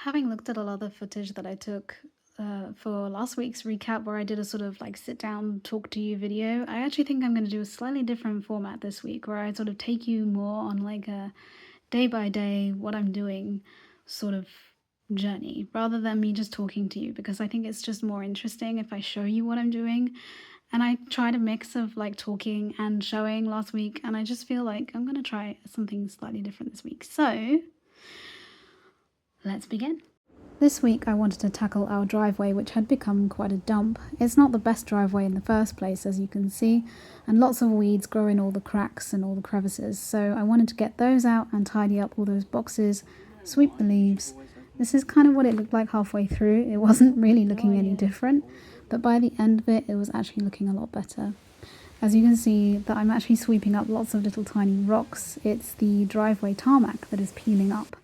having looked at a lot of the footage that I took for last week's recap, where I did a sort of like sit down, talk to you video, I actually think I'm going to do a slightly different format this week, where I sort of take you more on like a day by day, what I'm doing sort of journey, rather than me just talking to you, because I think it's just more interesting if I show you what I'm doing. And I tried a mix of like talking and showing last week, and I just feel like I'm going to try something slightly different this week. So let's begin. This week I wanted to tackle our driveway, which had become quite a dump. It's not the best driveway in the first place, as you can see, and lots of weeds grow in all the cracks and all the crevices, so I wanted to get those out and tidy up all those boxes, sweep the leaves. This is kind of what it looked like halfway through. It wasn't really looking any different, but by the end of it, it was actually looking a lot better. As you can see, that I'm actually sweeping up lots of little tiny rocks. It's the driveway tarmac that is peeling up.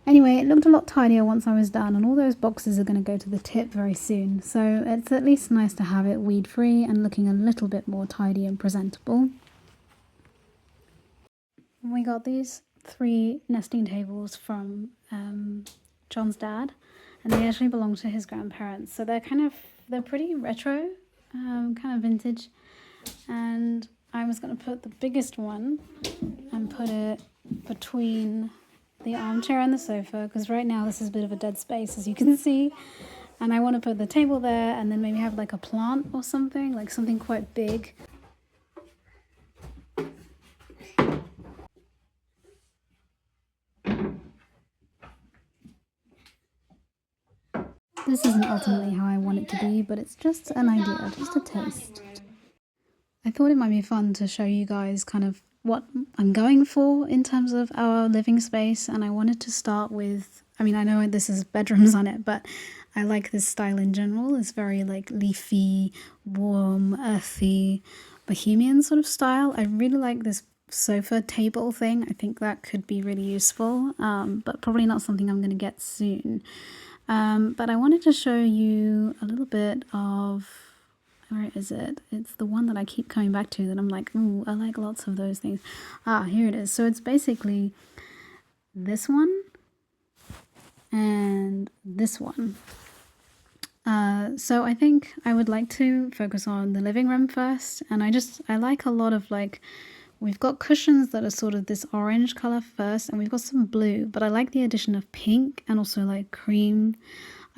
Anyway, it looked a lot tidier once I was done, and all those boxes are going to go to the tip very soon, so it's at least nice to have it weed-free and looking a little bit more tidy and presentable. We got these 3 nesting tables from John's dad, and they actually belong to his grandparents, so they're pretty retro, kind of vintage, and I was going to put the biggest one and put it between the armchair and the sofa, because right now this is a bit of a dead space, as you can see, and I want to put the table there and then maybe have like a plant or something, like something quite big. This isn't ultimately how I want it to be, but it's just an idea, just a taste. I thought it might be fun to show you guys kind of what I'm going for in terms of our living space, and I wanted to start with, I mean, I know this is bedrooms on it, but I like this style in general. It's very like leafy, warm, earthy, bohemian sort of style. I really like this sofa table thing. I think that could be really useful, but probably not something I'm going to get soon. But I wanted to show you a little bit of, where is it? It's the one that I keep coming back to that I'm like, ooh, I like lots of those things. Ah, here it is. So it's basically this one and this one. So I think I would like to focus on the living room first. And I like a lot of like, we've got cushions that are sort of this orange color first, and we've got some blue, but I like the addition of pink and also like cream.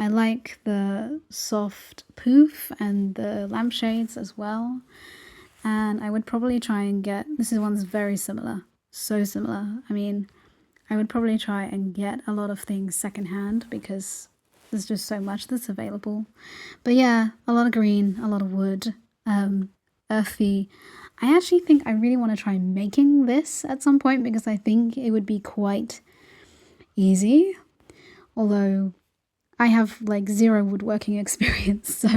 I like the soft poof and the lampshades as well. And I would probably try and get, this is one's very similar, so similar. I mean, I would probably try and get a lot of things secondhand because there's just so much that's available. But yeah, a lot of green, a lot of wood, earthy. I actually think I really want to try making this at some point because I think it would be quite easy. Although I have like 0 woodworking experience, so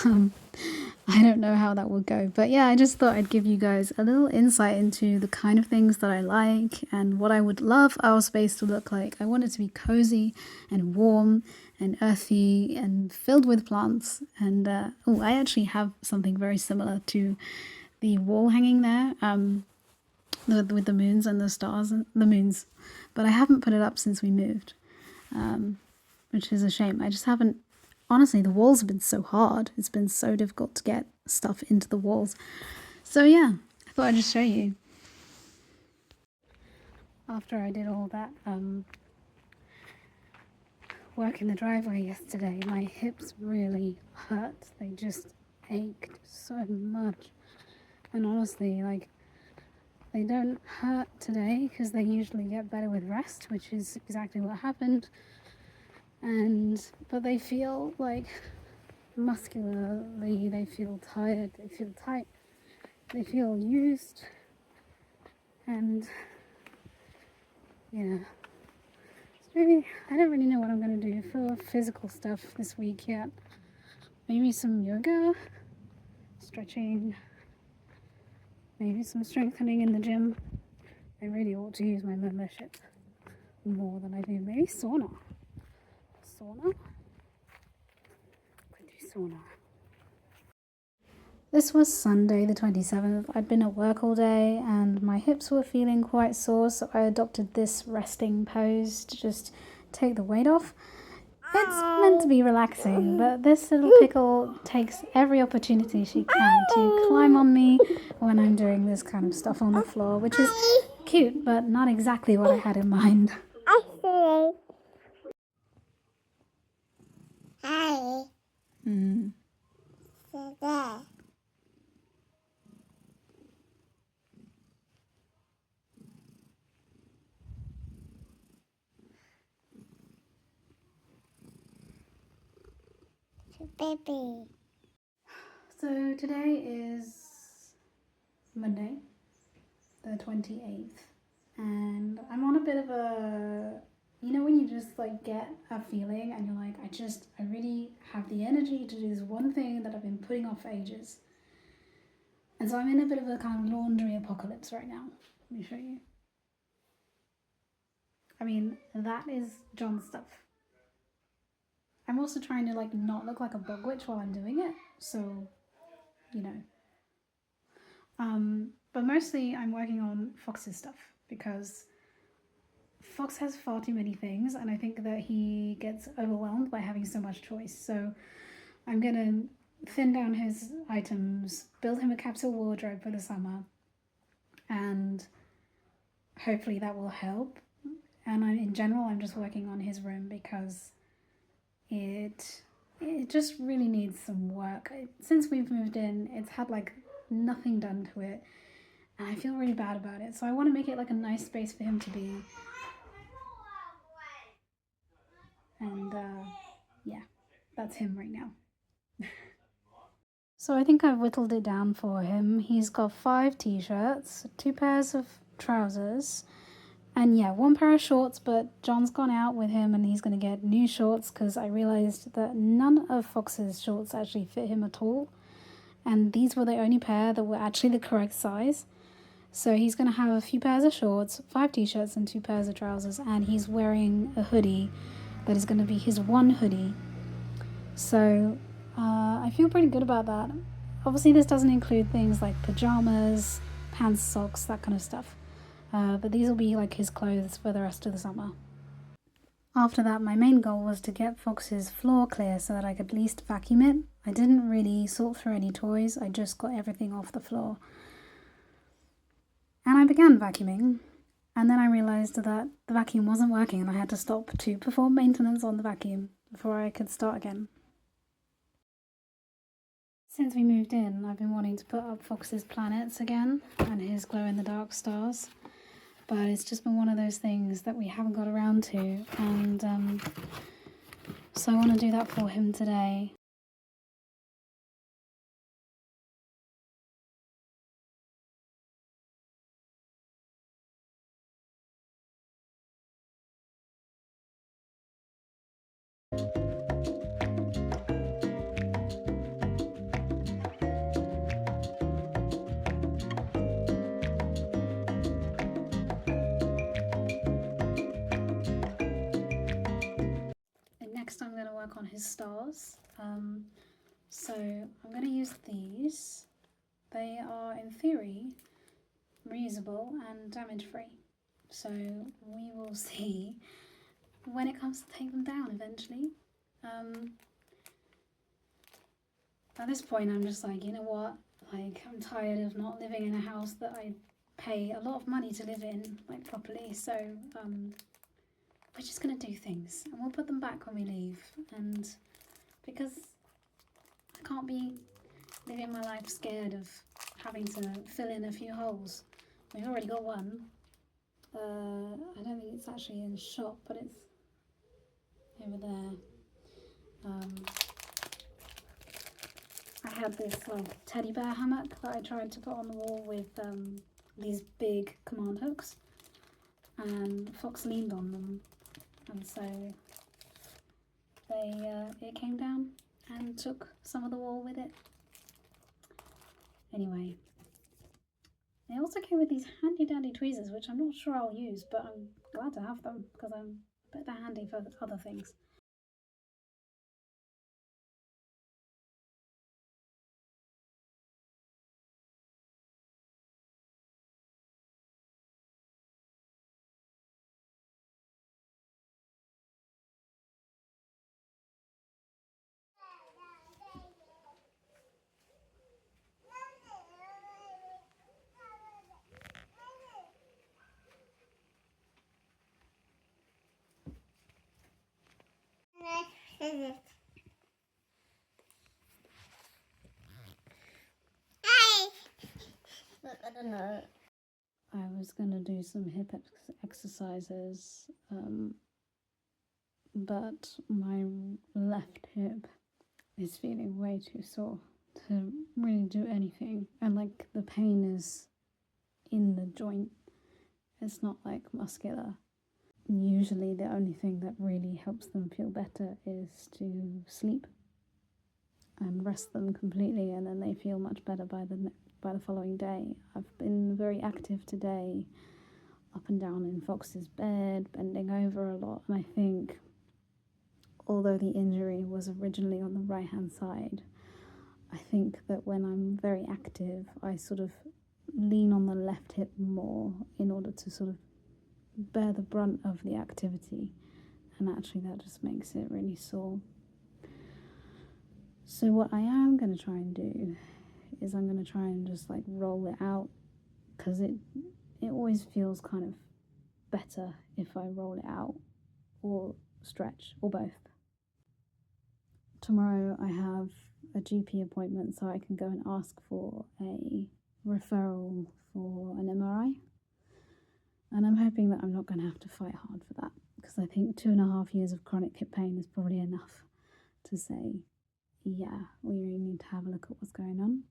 I don't know how that would go. But yeah, I just thought I'd give you guys a little insight into the kind of things that I like and what I would love our space to look like. I want it to be cozy and warm and earthy and filled with plants. And oh, I actually have something very similar to the wall hanging there, with the moons and the stars and the moons, but I haven't put it up since we moved, which is a shame. I just haven't, honestly, the walls have been so hard. It's been so difficult to get stuff into the walls. So yeah, I thought I'd just show you. After I did all that work in the driveway yesterday, my hips really hurt. They just ached so much. And honestly, like, they don't hurt today because they usually get better with rest, which is exactly what happened. But they feel like muscularly, they feel tired, they feel tight, they feel used, and yeah. I don't really know what I'm going to do for physical stuff this week yet. Maybe some yoga, stretching, maybe some strengthening in the gym. I really ought to use my membership more than I do. Maybe sauna. Could do sauna. This was Sunday the 27th. I'd been at work all day and my hips were feeling quite sore, so I adopted this resting pose to just take the weight off. It's meant to be relaxing, but this little pickle takes every opportunity she can to climb on me when I'm doing this kind of stuff on the floor, which is cute, but not exactly what I had in mind. Mm. Baby. So today is Monday, the 28th, and I'm on a bit of a, you know, when you just like get a feeling and you're like, I really have the energy to do this one thing that I've been putting off for ages. And so I'm in a bit of a kind of laundry apocalypse right now. Let me show you. I mean, that is John's stuff. I'm also trying to like not look like a bug witch while I'm doing it, so, you know. But mostly I'm working on Fox's stuff because Fox has far too many things, and I think that he gets overwhelmed by having so much choice. So I'm gonna thin down his items, build him a capsule wardrobe for the summer, and hopefully that will help. And in general, I'm just working on his room because it just really needs some work. Since we've moved in, it's had like nothing done to it, and I feel really bad about it. So I want to make it like a nice space for him to be. And yeah, that's him right now. So I think I've whittled it down for him. He's got 5 t-shirts, 2 pairs of trousers, and yeah, 1 pair of shorts, but John's gone out with him and he's going to get new shorts because I realised that none of Fox's shorts actually fit him at all. And these were the only pair that were actually the correct size. So he's going to have a few pairs of shorts, 5 t-shirts and 2 pairs of trousers, and he's wearing a hoodie that is going to be his one hoodie. So I feel pretty good about that. Obviously this doesn't include things like pajamas, pants, socks, that kind of stuff. But these will be like his clothes for the rest of the summer. After that, my main goal was to get Fox's floor clear so that I could at least vacuum it. I didn't really sort through any toys, I just got everything off the floor. And I began vacuuming, and then I realised that the vacuum wasn't working and I had to stop to perform maintenance on the vacuum before I could start again. Since we moved in, I've been wanting to put up Fox's planets again and his glow-in-the-dark stars, but it's just been one of those things that we haven't got around to, and so I want to do that for him today. Next I'm going to work on his stars. So I'm going to use these. They are, in theory, reusable and damage free. So we will see when it comes to take them down eventually. At this point I'm just like, you know what, like I'm tired of not living in a house that I pay a lot of money to live in, like properly, so we're just gonna do things and we'll put them back when we leave. And because I can't be living my life scared of having to fill in a few holes. We've already got one. I don't think it's actually in shop, but it's over there. I had this like teddy bear hammock that I tried to put on the wall with these big command hooks, and Fox leaned on them, and so it came down and took some of the wall with it. Anyway, they also came with these handy dandy tweezers, which I'm not sure I'll use, but I'm glad to have them because I bet they're handy for other things. I was going to do some hip exercises, but my left hip is feeling way too sore to really do anything. And like the pain is in the joint, it's not like muscular. Usually the only thing that really helps them feel better is to sleep and rest them completely, and then they feel much better by the following day. I've been very active today, up and down in Fox's bed, bending over a lot, and I think although the injury was originally on the right hand side, I think that when I'm very active I sort of lean on the left hip more in order to sort of bear the brunt of the activity, and actually that just makes it really sore. So what I am going to try and do is I'm going to try and just like roll it out, because it always feels kind of better if I roll it out or stretch or both. Tomorrow I have a GP appointment, so I can go and ask for a referral for an MRI, and I'm hoping that I'm not going to have to fight hard for that, because I think 2.5 years of chronic hip pain is probably enough to say, yeah, we really need to have a look at what's going on.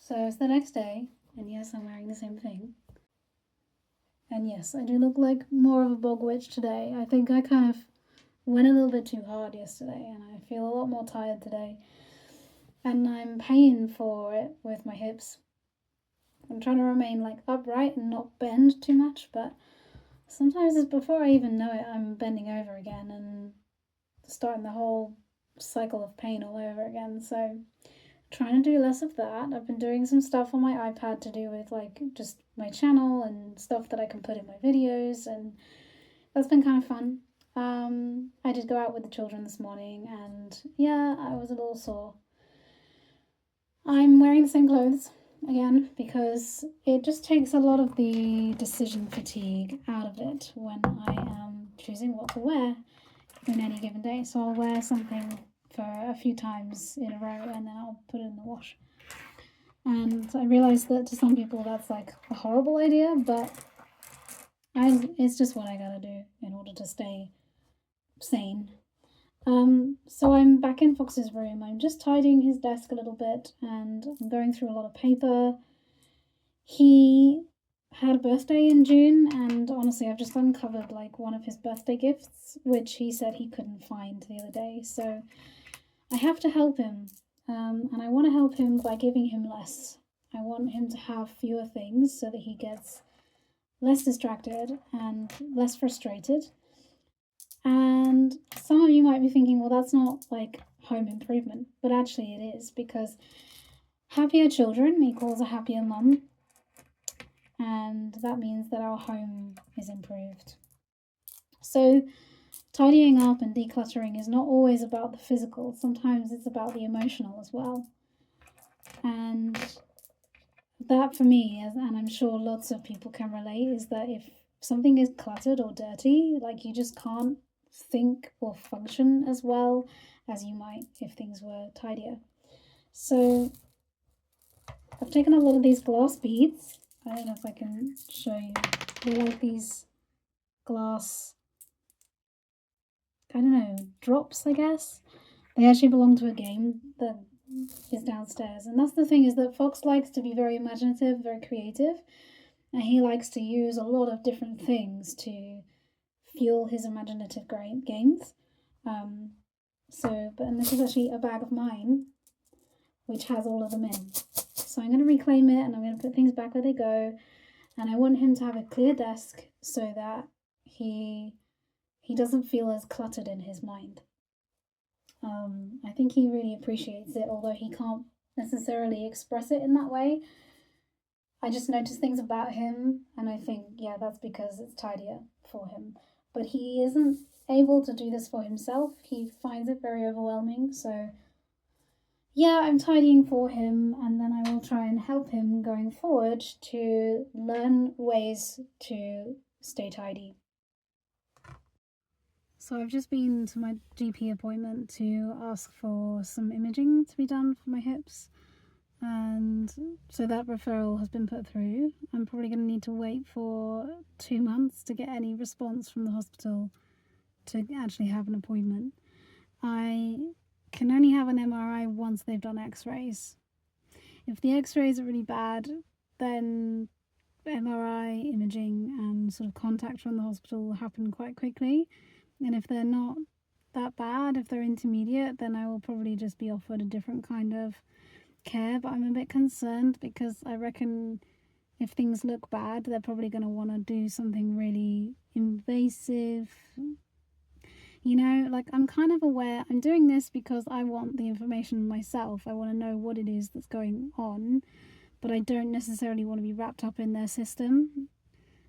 So it's the next day, and yes, I'm wearing the same thing. And yes, I do look like more of a bog witch today. I think I kind of went a little bit too hard yesterday, and I feel a lot more tired today. And I'm paying for it with my hips. I'm trying to remain like upright and not bend too much, but sometimes it's before I even know it, I'm bending over again and starting the whole cycle of pain all over again. So trying to do less of that. I've been doing some stuff on my iPad to do with like just my channel and stuff that I can put in my videos, and that's been kind of fun. I did go out with the children this morning, and yeah, I was a little sore. I'm wearing the same clothes again because it just takes a lot of the decision fatigue out of it when I am choosing what to wear in any given day. So I'll wear something for a few times in a row, and then I'll put it in the wash. And I realise that to some people that's like a horrible idea, but it's just what I gotta do in order to stay sane. So I'm back in Fox's room. I'm just tidying his desk a little bit, and I'm going through a lot of paper. He had a birthday in June, and honestly I've just uncovered like one of his birthday gifts, which he said he couldn't find the other day, so I have to help him, and I want to help him by giving him less. I want him to have fewer things so that he gets less distracted and less frustrated. And some of you might be thinking, well, that's not like home improvement, but actually it is, because happier children equals a happier mum, and that means that our home is improved. So tidying up and decluttering is not always about the physical. Sometimes it's about the emotional as well. And that for me, and I'm sure lots of people can relate, is that if something is cluttered or dirty, like you just can't think or function as well as you might if things were tidier. So I've taken a lot of these glass beads. I don't know if I can show you. They're like these glass, I don't know, drops, I guess. They actually belong to a game that is downstairs. And that's the thing, is that Fox likes to be very imaginative, very creative, and he likes to use a lot of different things to fuel his imaginative games. And this is actually a bag of mine, which has all of them in. So I'm going to reclaim it, and I'm going to put things back where they go. And I want him to have a clear desk so that he doesn't feel as cluttered in his mind. I think he really appreciates it, although he can't necessarily express it in that way. I just notice things about him, and I think, yeah, that's because it's tidier for him. But he isn't able to do this for himself. He finds it very overwhelming. So, yeah, I'm tidying for him, and then I will try and help him going forward to learn ways to stay tidy. So I've just been to my GP appointment to ask for some imaging to be done for my hips. And so that referral has been put through. I'm probably going to need to wait for 2 months to get any response from the hospital to actually have an appointment. I can only have an MRI once they've done x-rays. If the x-rays are really bad, then MRI imaging and sort of contact from the hospital will happen quite quickly. And if they're not that bad, if they're intermediate, then I will probably just be offered a different kind of care. But I'm a bit concerned because I reckon if things look bad, they're probably going to want to do something really invasive. You know, like, I'm kind of aware I'm doing this because I want the information myself. I want to know what it is that's going on, but I don't necessarily want to be wrapped up in their system.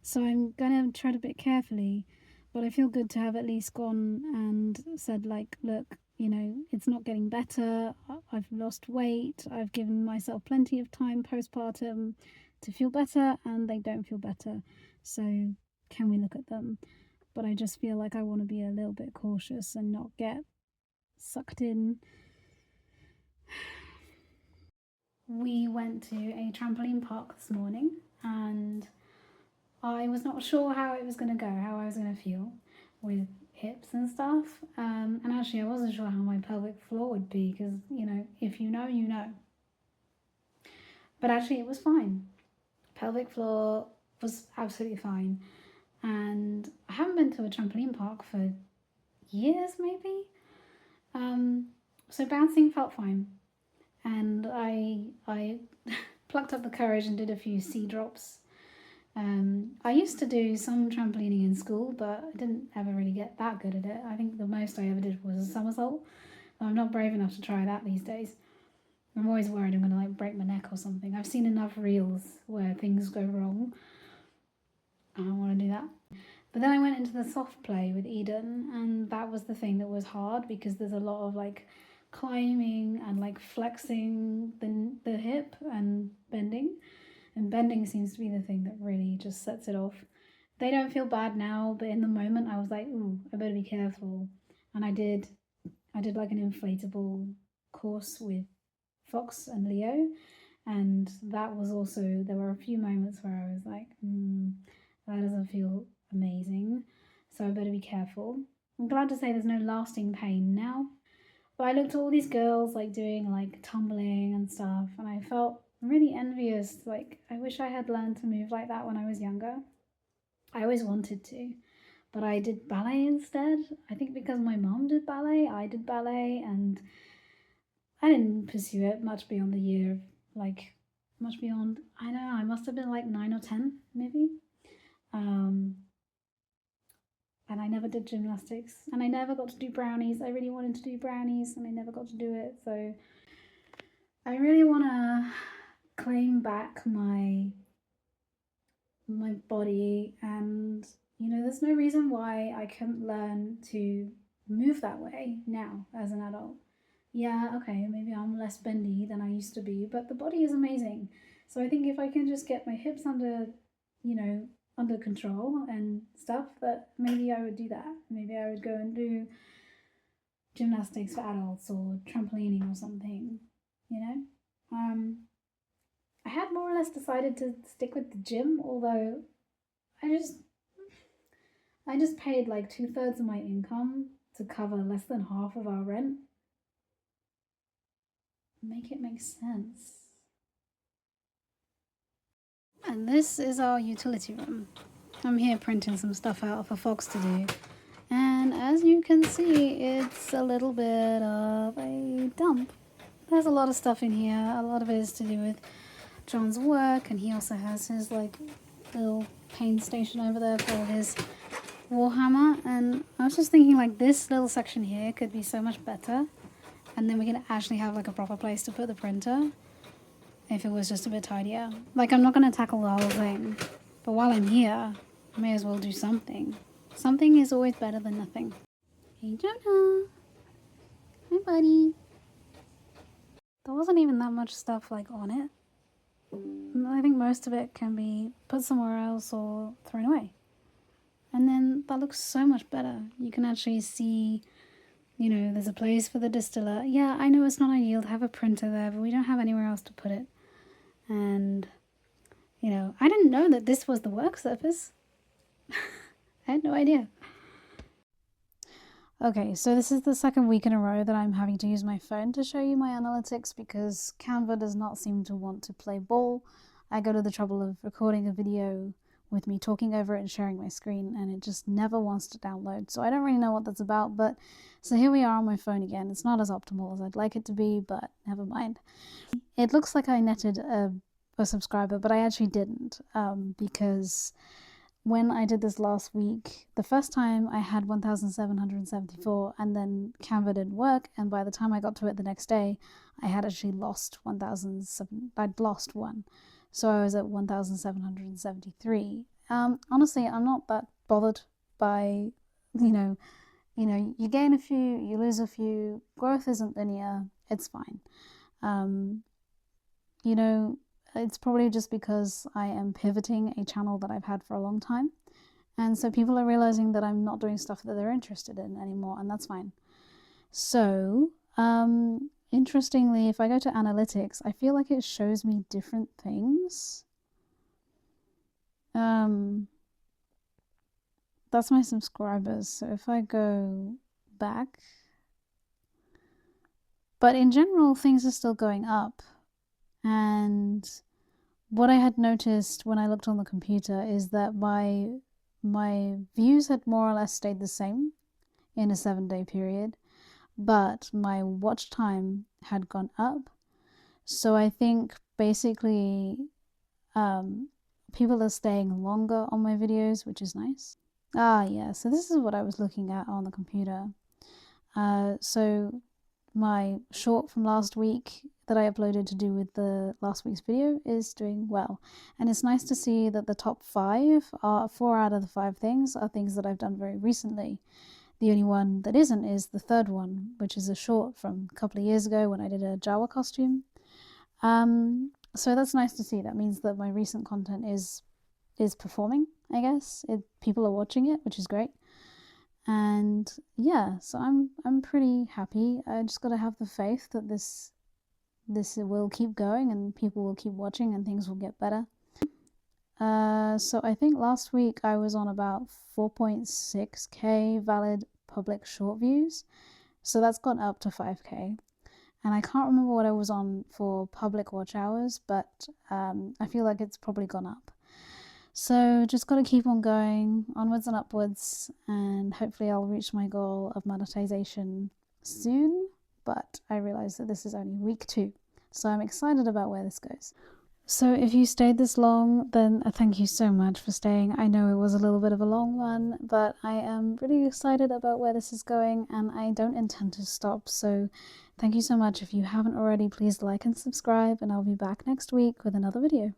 So I'm going to tread a bit carefully, but I feel good to have at least gone and said, like, look, you know, it's not getting better. I've lost weight. I've given myself plenty of time postpartum to feel better, and they don't feel better. So can we look at them? But I just feel like I want to be a little bit cautious and not get sucked in. We went to a trampoline park this morning, and I was not sure how it was going to go, how I was going to feel with hips and stuff. And actually, I wasn't sure how my pelvic floor would be because, you know, if you know, you know. But actually, it was fine. Pelvic floor was absolutely fine. And I haven't been to a trampoline park for years, maybe. So bouncing felt fine. And I plucked up the courage and did a few sea drops. I used to do some trampolining in school, but I didn't ever really get that good at it. I think the most I ever did was a somersault. I'm not brave enough to try that these days. I'm always worried I'm going to like break my neck or something. I've seen enough reels where things go wrong. I don't want to do that. But then I went into the soft play with Eden, and that was the thing that was hard because there's a lot of like climbing and like flexing the hip and bending. And bending seems to be the thing that really just sets it off. They don't feel bad now, but in the moment I was like, ooh, I better be careful. And I did like an inflatable course with Fox and Leo. And that was also, there were a few moments where I was like, that doesn't feel amazing. So I better be careful. I'm glad to say there's no lasting pain now. But I looked at all these girls like doing like tumbling and stuff, and I felt really envious. Like, I wish I had learned to move like that when I was younger. I always wanted to, but I did ballet instead. I think because my mom did ballet, I did ballet, and I didn't pursue it much beyond the year, like much beyond, I don't know, I must have been like 9 or 10 maybe. And I never did gymnastics, and I never got to do brownies. I really wanted to do brownies and I never got to do it. So I really want to claim back my body, and you know, there's no reason why I couldn't learn to move that way now as an adult. Yeah, okay, maybe I'm less bendy than I used to be, but the body is amazing. So I think if I can just get my hips under, you know, under control and stuff, that maybe I would do that. Maybe I would go and do gymnastics for adults or trampolining or something, you know. I had more or less decided to stick with the gym, although I just paid like 2/3 of my income to cover less than half of our rent. Make it make sense. And this is our utility room. I'm here printing some stuff out for Fox to do. And as you can see, it's a little bit of a dump. There's a lot of stuff in here. A lot of it is to do with John's work, and he also has his like little paint station over there for his Warhammer. And I was just thinking, like, this little section here could be so much better. and then we can actually have like a proper place to put the printer if it was just a bit tidier. Like, I'm not going to tackle the whole thing, but while I'm here, I may as well do something. Something is always better than nothing. Hey Jonah! Hi buddy! There wasn't even that much stuff like on it. I think most of it can be put somewhere else or thrown away. And then that looks so much better. You can actually see, you know, there's a place for the distiller. Yeah, I know it's not ideal to have a printer there, but we don't have anywhere else to put it. And, you know, I didn't know that this was the work surface. I had no idea. Okay, so this is the second week in a row that I'm having to use my phone to show you my analytics because Canva does not seem to want to play ball. I go to the trouble of recording a video with me talking over it and sharing my screen, and it just never wants to download. So I don't really know what that's about, but so here we are on my phone again. It's not as optimal as I'd like it to be, but never mind. It looks like I netted a subscriber, but I actually didn't because when I did this last week, the first time I had 1,774 and then Canva didn't work, and by the time I got to it the next day, I had actually lost 1,007. I'd lost one. So I was at 1,773. Honestly, I'm not that bothered by, you gain a few, you lose a few. Growth isn't linear. It's fine. You know, it's probably just because I am pivoting a channel that I've had for a long time. And so people are realizing that I'm not doing stuff that they're interested in anymore, and that's fine. So, interestingly, if I go to analytics, I feel like it shows me different things. That's my subscribers. So if I go back, but in general, things are still going up. And what I had noticed when I looked on the computer is that my views had more or less stayed the same in a 7-day period, but my watch time had gone up. So I think basically people are staying longer on my videos, which is nice. Yeah, so this is what I was looking at on the computer. So my short from last week that I uploaded to do with the last week's video is doing well. And it's nice to see that the top 4 out of the 5 things are things that I've done very recently. The only one that isn't is the third one, which is a short from a couple of years ago when I did a Jawa costume. So that's nice to see. That means that my recent content is performing, I guess. People are watching it, which is great. And yeah, so I'm pretty happy. I just gotta have the faith that this will keep going and people will keep watching and things will get better. So I think last week I was on about 4.6k valid public short views. So that's gone up to 5k. And I can't remember what I was on for public watch hours, but I feel like it's probably gone up. So just got to keep on going, onwards and upwards, and hopefully I'll reach my goal of monetization soon. But I realize that this is only week 2, so I'm excited about where this goes. So if you stayed this long, then thank you so much for staying. I know it was a little bit of a long one, but I am really excited about where this is going, and I don't intend to stop. So thank you so much. If you haven't already, please like and subscribe, and I'll be back next week with another video.